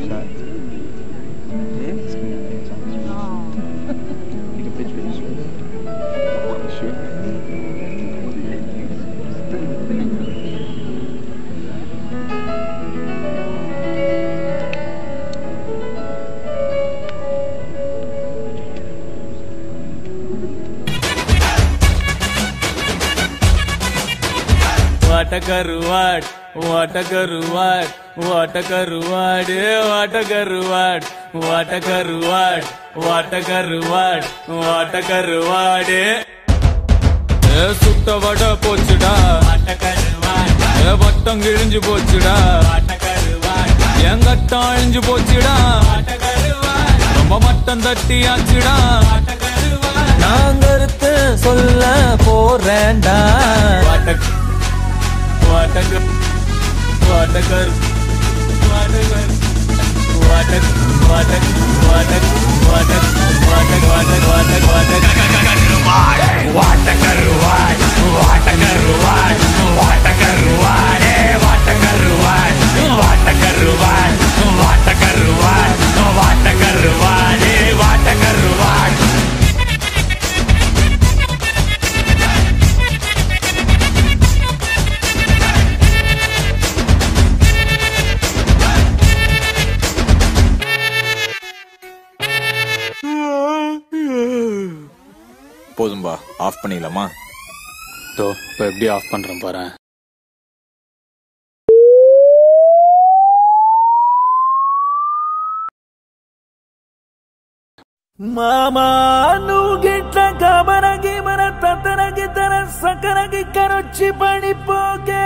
shot. Yeah? Take a picture of this one. You sure? What a karuad, what a karuad, what a karuad, what a karuad, what a karuad, what a karuad, what a karuad. Sutta vada pochuda, what a karuad. Vattam girinju pochuda, what a karuad. Yangatta alinju pochuda, what a karuad. Romba mattam thatti achuda, what a karuad. Naangarthu solla porenda, what a what a good, what a good, what a good, what a, what a, what a, what a, what a, what a, what a, what a, what a karuad, what a karuad, what a karuad, what a karuad, what a karuad, what a karuad, what a karuad, what a karuad. போதும்பா, of பண்ணிடலாமா? தோ இப்போ எப்படி of பண்றேன் பாரு. మామా నువ్వు గిట్ల గమనగి మన తతనగి తన సకనగి కరొచ్చి పడిపోకే.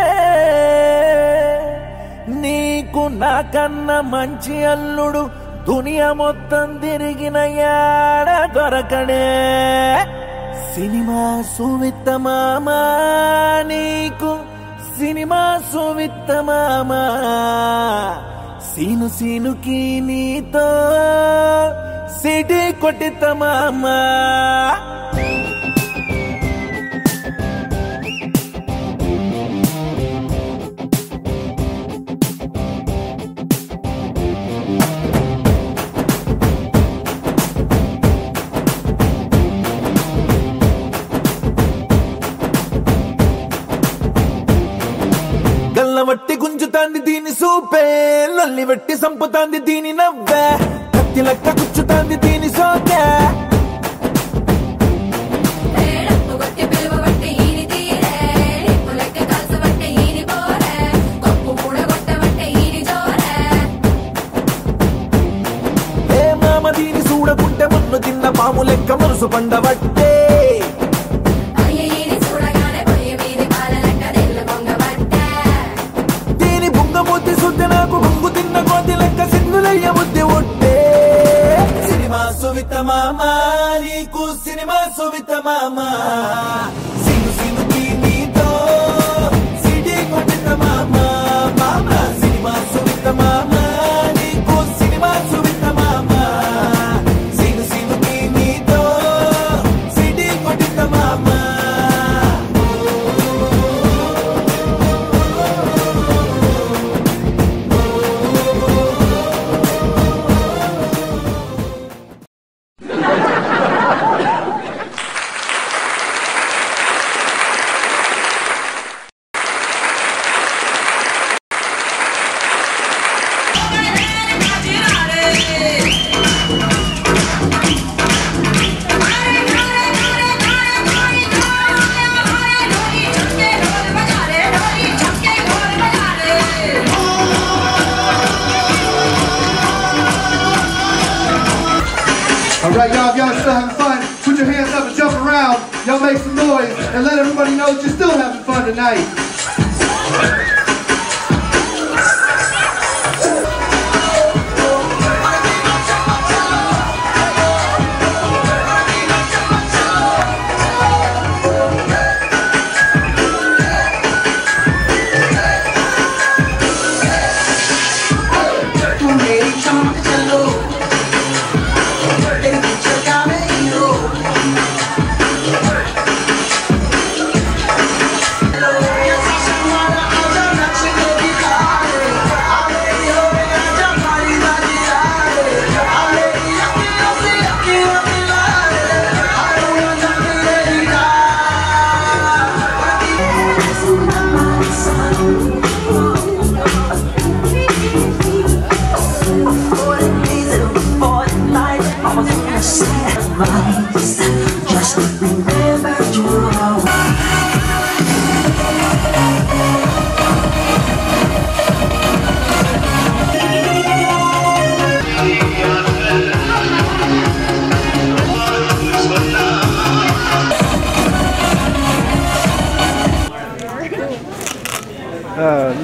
నీకు నాకన్నా మంచి అల్లుడు దునియా మొత్తం తిరిగిన యాడ దొరకడే. సినిమా సువిత్త మామా, నీకు సినిమా సువిత్త మామా. సీను సీనుకి నీతో సిటీ కొట్టిత మామా. గల్లవట్టి గుంజుతాంది దీని సూపే, లొల్లి వెట్టి సంపుతాంది దీని నవ్వే. కత్తి లెక్క గుచ్చుతాంది దీని సోకే. ఏ మామ దీని చూడకుంటే మన్ను తిన్న పాము లెక్క మనసు పండబట్టే. బుద్ధి శుద్ధి నాకు బొంగు తిన్న కోతి లెక్క సిగ్గులయ్య బుద్ధి ఉంటే. సినిమా సువిత మామా, నీకు సినిమా సువిత మామా. సిను సినుకి నీతో సిటీ కొట్టిత మామా. మామా సినిమా సువిత మామా, నీకు సినిమా సువిత మామా. సిను సినుకి నీతో సిటీ కొట్టిత మామా. Alright, y'all, if y'all still having fun, put your hands up and jump around. Y'all make some noise and let everybody know that you're still having fun tonight.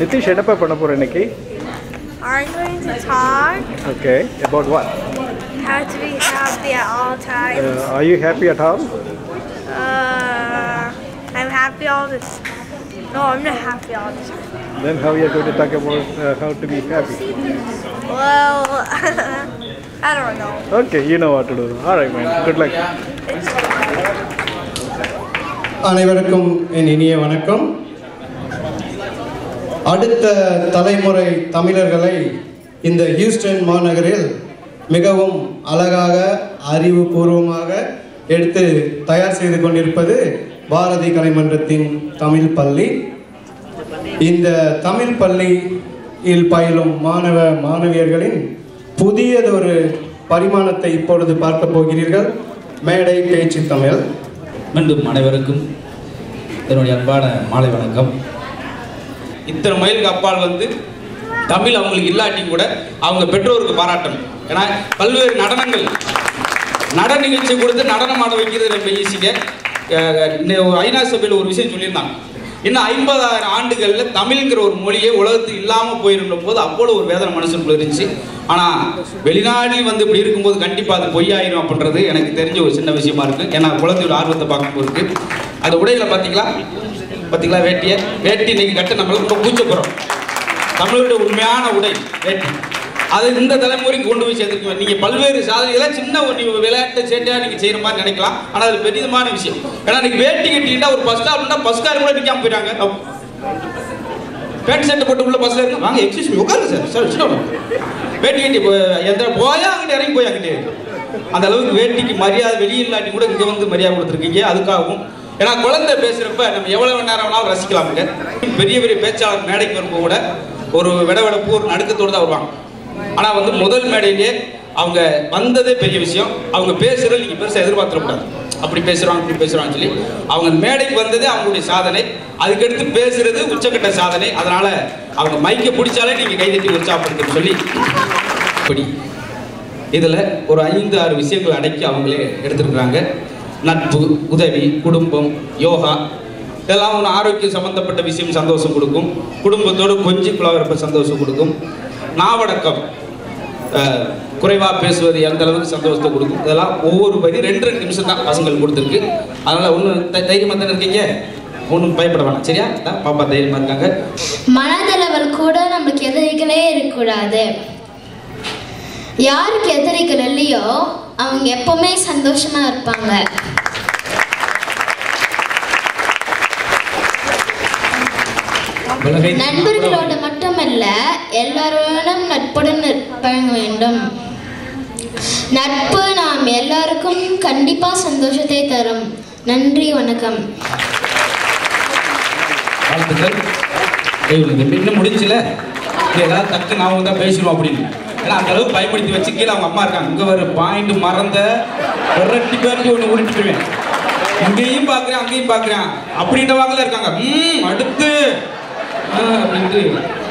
Nitish என்னப்பா பண்ண போற இன்னைக்கு? I'm going to talk. Okay, about what? How to be happy at all times. Are you happy at home? I'm happy all the time. No, I'm not happy all the time. Then how are you going to talk about how to be happy? Well, I don't know. Okay, you know what to do. All right, man. Good luck. அனைவருக்கும் என் இனிய வணக்கம். அடுத்த தலைமுறை தமிழர்களை இந்த Houston மாநகரில் மிகவும் அழகாக அறிவுபூர்வமாக எடுத்து தயார் செய்து கொண்டிருப்பது பாரதி கலைமன்றத்தின் தமிழ் பள்ளி. இந்த தமிழ் பள்ளியில் பயிலும் மாணவ மாணவியர்களின் புதியதொரு பரிமாணத்தை இப்பொழுது பார்க்க போகிறீர்கள். மேடை பேச்சு தமிழ். மீண்டும் அனைவருக்கும் என்னுடைய அன்பான மாலை வணக்கம். இத்தனை மைலுக்கு அப்பால் வந்து தமிழ் அவங்களுக்கு இல்லாட்டி கூட அவங்க பெற்றோருக்கு பாராட்டணும். ஏன்னா பல்வேறு நடன நிகழ்ச்சி கொடுத்து நடனம் ஆட வைக்கிறது ரொம்ப ஈஸிங்க. ஐநா சபையில் ஒரு விஷயம் சொல்லியிருந்தாங்க, இன்னும் 50,000 ஆண்டுகளில் தமிழ்ங்கிற ஒரு மொழியே உலகத்துக்கு இல்லாமல் போயிருந்த போது அவ்வளோ ஒரு வேதனை மனசுக்குள்ள இருந்துச்சு. ஆனால் வெளிநாட்டில் வந்து இப்படி இருக்கும்போது கண்டிப்பாக அது பொய்யாயிரும் அப்படின்றது எனக்கு தெரிஞ்ச ஒரு சின்ன விஷயமா இருக்குது. ஏன்னா குழந்தையோட ஆர்வத்தை பார்க்கும்போது இருக்குது. அந்த உடையில் பார்த்தீங்களா வேட்டி இன்னைக்கு கட்ட நம்மளுக்கு ரொம்ப கூச்சப்படுறோம். தமிழோட உண்மையான உடை வேட்டி, அது இந்த தலைமுறைக்கு கொண்டு போய் சேர்த்துருக்கோம். நீங்கள் பல்வேறு சாதனைகளை சின்ன ஒரு விளையாட்டு சேட்டையாக நீங்கள் செய்கிற மாதிரி நினைக்கலாம், ஆனால் அது பெரியமான விஷயம். ஏன்னா இன்னைக்கு வேட்டி கட்டிக்கிட்டா ஒரு பஸ் ஸ்டாப்னா பஸ்காரங்க கூட நிற்காம போயிட்டாங்க. பேண்ட் ஷர்ட் போட்டு உள்ள பஸ்ல இருக்கு, வாங்க எக்ஸ்கியூஸ் மீ உட்காருங்க சார் சார் வேட்டி கட்டி எந்த போயா அங்கிட்ட இறங்கி போய் அங்கிட்டே. அந்த அளவுக்கு வேட்டிக்கு மரியாதை வெளியில்லாட்டி கூட இங்கே வந்து மரியாதை கொடுத்துருக்கீங்க. அதுக்காகவும் ஏன்னா குழந்தை பேசுகிறப்ப நம்ம எவ்வளோ நேரம் வேணாலும் ரசிக்கலாமுங்க. பெரிய பேச்சாளர் மேடைக்கு வரும்போது கூட ஒரு விடவெடப்பு ஒரு நடுக்கத்தோடு தான் வருவாங்க. ஆனால் வந்து முதல் மேடையிலே அவங்க வந்ததே பெரிய விஷயம். அவங்க பேசுகிறது நீங்கள் பெருசாக எதிர்பார்த்துடக்கூடாது. அப்படி பேசுகிறாங்க இப்படி பேசுகிறாங்கன்னு சொல்லி அவங்க மேடைக்கு வந்ததே அவங்களுடைய சாதனை. அதுக்கடுத்து பேசுறது உச்சக்கட்ட சாதனை. அதனால் அவங்க மைக்கை பிடிச்சாலே நீங்கள் கைதட்டி உற்சாகப்படுத்துன்னு சொல்லி இப்படி இதில் ஒரு 5-6 விஷயங்கள் அடக்கி அவங்களே எடுத்துருக்குறாங்க. நட்பு, உதவி, குடும்பம், யோகா, இதெல்லாம் ஒன்று ஆரோக்கியம் சம்மந்தப்பட்ட விஷயம் சந்தோஷம் கொடுக்கும். குடும்பத்தோடு கொஞ்சம் குழாவிறப்ப சந்தோஷம் கொடுக்கும். நாவடக்கம், குறைவாக பேசுவது எந்த அளவுக்கு சந்தோஷத்தை கொடுக்கும். இதெல்லாம் ஒவ்வொரு படி 2 நிமிஷம் தான் பசங்களுக்கு கொடுத்துருக்கு. அதனால் ஒன்றும் தைரியமாக தானே இருக்கீங்க, ஒன்றும் பயப்பட வேணாம். சரியா? பாப்பா தைரியமாக இருக்காங்க. மனதளவில் கூட நம்மளுக்கு எதிரிகளே இருக்கக்கூடாது. யாருக்கு எதிரிகள் இல்லையோ அவங்க எப்பவுமே சந்தோஷமா இருப்பாங்க. நண்பர்களோட மட்டுமல்ல எல்லாரோடும் நட்புடன் இருக்க வேண்டும். நட்பு நாம் எல்லாருக்கும் கண்டிப்பா சந்தோஷத்தை தரும். நன்றி, வணக்கம். இன்னும் முடிஞ்சல ஏதாவது தக்கு நான் தான் பேசிடுவோம் அப்படின்னு. ஏன்னா அந்த அளவுக்கு பயப்படுத்தி வச்சு கீழே அவங்க அம்மா இருக்காங்க. இங்கே ஒரு பாயிண்ட் மறந்த ரெட்டி பேருக்கு ஒன்று உருட்டிடுவேன். இங்கேயும் பார்க்குறேன் அங்கேயும் பார்க்குறேன் அப்படின்ற வாக்கில் இருக்காங்க. அடுத்து அப்படின்ட்டு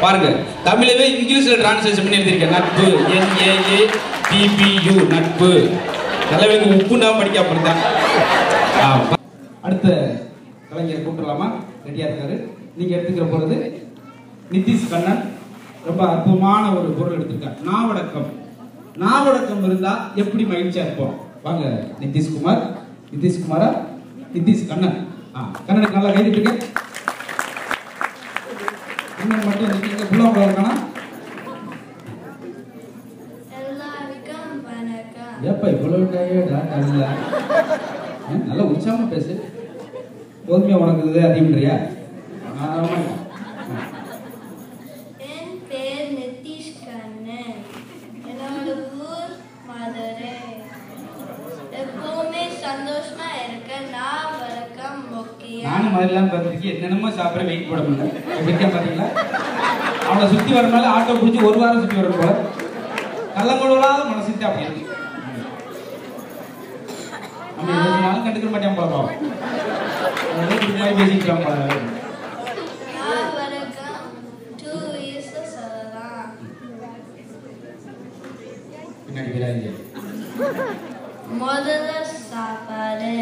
பாருங்க. தமிழவே இங்கிலீஷில் டிரான்ஸ்லேஷன் பண்ணி எழுதியிருக்கேன். நட்பு, NATPU, நட்பு. நல்லவேக்கு உப்புண்டா படிக்க அப்படித்தான். அடுத்த கலைஞர் கூப்பிடலாமா? ரெடியாக இருக்காரு. நீங்கள் எடுத்துக்கிற போகிறது நிதிஷ் கண்ணன். ரொம்ப அற்புதமான ஒரு பொருள் எடுத்திருக்காங்க. நாவடக்கம். நாவடக்கம் இருந்தால் எப்படி மகிழ்ச்சியாக இருப்போம்? வாங்க நிதிஷ்குமாரா நிதிஷ் கண்ணன். கண்ணனுக்கு நல்லா கைதிட்டுங்க. கண்ணன் மட்டும் இருக்கீங்க. புள்ளவங்களா இருக்கானா? ஏப்பா இவ்வளவு டயர்டா? நல்லா உற்சாகமா பேசு. கோதுமையா உனக்கு அதிகம்ன்றியா? என் பேர் நிதிஷ் கண்ணன். என்னோட ஊர் மதுரை. எப்பவுமே சந்தோஷமா இருக்க நான் வழக்கம் முக்கியம். நானும் மாதிரிலாம் பார்த்துருக்கேன். என்னென்னமோ சாப்பிட வெயிட் போட முடியல. எப்படிக்கா பார்த்தீங்களா? அவனை சுற்றி வரனால ஆட்டோ பிடிச்சி 1 வாரம் சுற்றி வரும் போல. கள்ளங்கொடுவலாத மனசுட்டு அப்படி இருக்கு. நம்ம எவ்வளோ நாளும் கண்டுக்க மாட்டேன் போல. பேசிக்கலாம் போல. முதல்ல சாப்பாடு.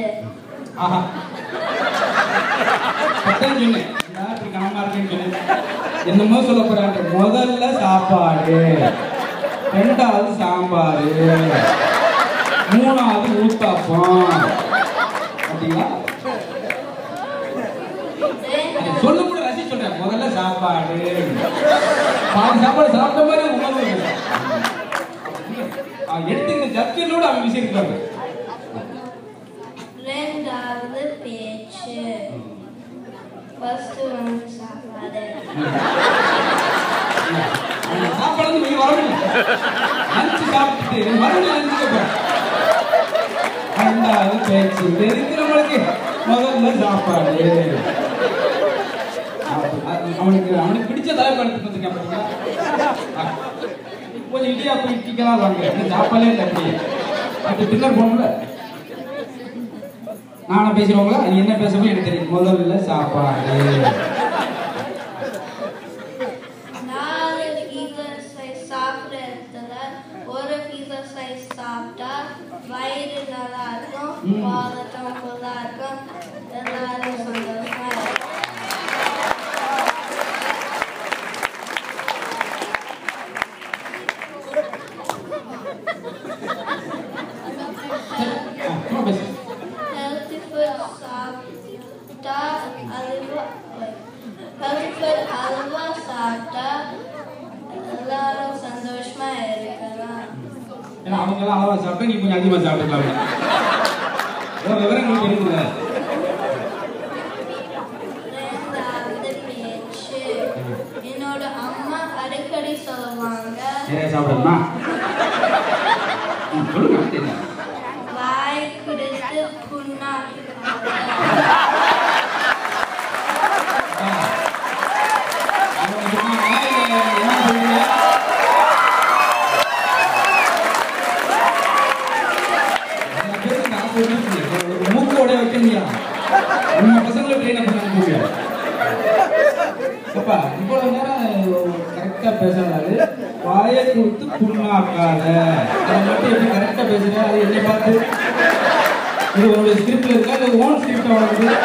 ஆஹா சொன்னேன். இப்படி கனமா இருக்கேன்னு சொல்லி என்னமோ சொல்ல போறாங்க. முதல்ல சாப்பாடு, ரெண்டாவது சாம்பார், மூணாவது ஊத்தாப்பம். அப்படிங்களா? சொல்ல கூட ரசி சொல்றேன். முதல்ல சாப்பாடு, சாப்பாடு சாப்பிட்ட மாதிரி உணவு எடுத்துக்கிற ஜப்தியோட அவன் விஷயம் இருக்காங்க. ரெண்டாவது பேச்சு, ஃபர்ஸ்ட் வந்து சாப்பாடு. சாப்பாடு நீங்க வரணும். லஞ்ச் சாப்பிட்டு மறுபடியும் லஞ்சுக்கு போறேன். ரெண்டாவது பேச்சு இருக்கிறவங்களுக்கு முதல்ல சாப்பாடு. அவனுக்கு பிடிச்ச தலைப்பு எடுத்துட்டு வந்திருக்கேன். கொஞ்சம் இடியாப்பம் இட்டிக்கலாம் வாங்க. சாப்பாடே தட்டி அது டின்னர் போகணும்ல. நானே பேசுறவங்களா அது என்ன பேசணும் எனக்கு தெரியும். முதல்ல சாப்பாடு. 4 பீஸா ஸ்லைஸ் சாப்பிட்றதுல ஒரு பீஸா ஸ்லைஸ் சாப்பிட்டா வயிறு நல்லா இருக்கும், வாழட்டும் ஃபுல்லா இருக்கும், எல்லாரும் சந்தோஷமா இருக்கும். Healthy food சாப்பிட்டா அல்வா சாப்பிட்டா எல்லாரும் சந்தோஷமா இருக்கலாம். ஏன்னா அவங்க எல்லாம் அளவா சாப்பிட்டா நீ கொஞ்சம் அதிகமா சாப்பிட்டுக்கலாம். விவரங்கள் தெரியுதுல்ல. ரெண்டாவது பேச்சு, என்னோட அம்மா அடிக்கடி சொல்லுவாங்க, சாப்பிடணுமா சொல்லுங்க. வாய் குடித்து புண்ணாக்கு. மூக்கோட வைக்கலையா உங்க பசங்களை ட்ரெயின் பண்ண முடியாது. அப்பா இவ்வளவு நேரம் கரெக்டா பேசுறாரு. வாயை கொடுத்து புண்ணாக்காத. அதை மட்டும் எப்படி கரெக்டா பேசுறேன் அது என்னை பார்த்து இது உங்களுடைய ஸ்கிரிப்ட்ல இருக்கா இல்லை ஓன் ஸ்கிரிப்ட் வளர்க்குது?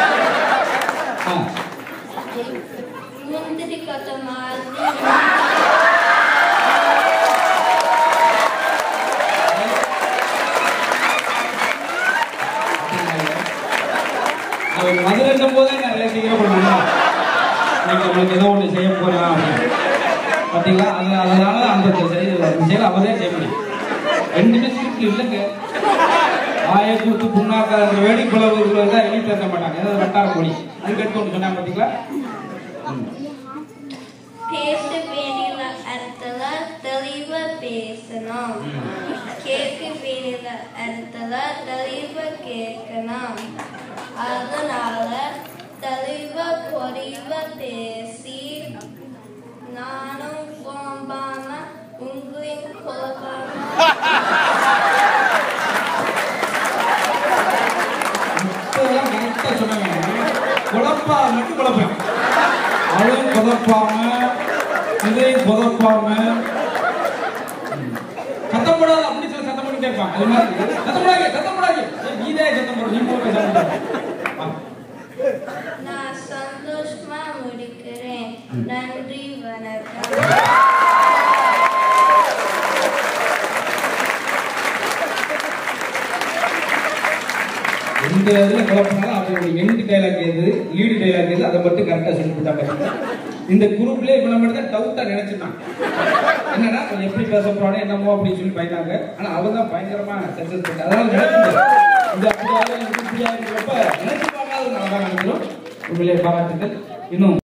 முந்திரி கொட்டை மாதிரி மதுரை போதே நிறைய சீக்கிரம் பண்ணுவோம். நம்மளுக்கு ஏதோ ஒன்று செய்ய போறான் பார்த்தீங்களா? அதனால அந்த செயல் அவதே செய்ய முடியும். ரெண்டுமே ஸ்கிரிப்ட் இல்லைங்க. வாயை கூத்து புண்ணாக்காத வேடி குழந்தை தான் எழுதி தர மாட்டாங்க. ஏதாவது வட்டார மொழி அதுக்கு எடுத்து ஒன்று சொன்னாங்க பார்த்தீங்களா? பேச வேண்டிய இடத்துல தெளிவா பேசணும், கேட்க வேண்டிய இடத்துல தெளிவா கேட்கணும். அதனால தெளிவா பொறிவா பேசி நானும் போம்பாம உங்களையும் குழப்பாம கரெக்டா சொன்னாங்க. குழப்பா மட்டும் குழப்பம் அதுவும் குழப்பாம இதையும் குழப்பாம சத்தம் போடாது அப்படின்னு சொல்லி சத்தம் போட்டு கேட்பான். அது மாதிரி சத்தம் போடாது நீதே சத்தம் போட நீ போட்டு நான் சந்தோஷமா முடிக்கிறேன். நன்றி, வணக்கம். எந்த இதுல குழப்பம்னாலும் அவங்களோட எண்ட் டைலாக் எது லீடு டைலாக் எது அதை மட்டும் கரெக்டா சொல்லி கொடுத்தாங்க. இந்த குரூப்ல இவனை மட்டும் தான் டவுட்டா நினைச்சிருந்தான். என்னன்னா எப்படி பேச போறானே என்னமோ அப்படின்னு சொல்லி பயந்தாங்க. ஆனா அவன் தான் பயங்கரமா சக்சஸ் பண்ண. அதனால நினைச்சிருந்தேன் இது அப்படியாக இப்படியா இருக்கிறப்ப நினைச்சு பார்க்காத நல்லா நினைக்கிறோம். உண்மையிலே பாராட்டுகள். இன்னும்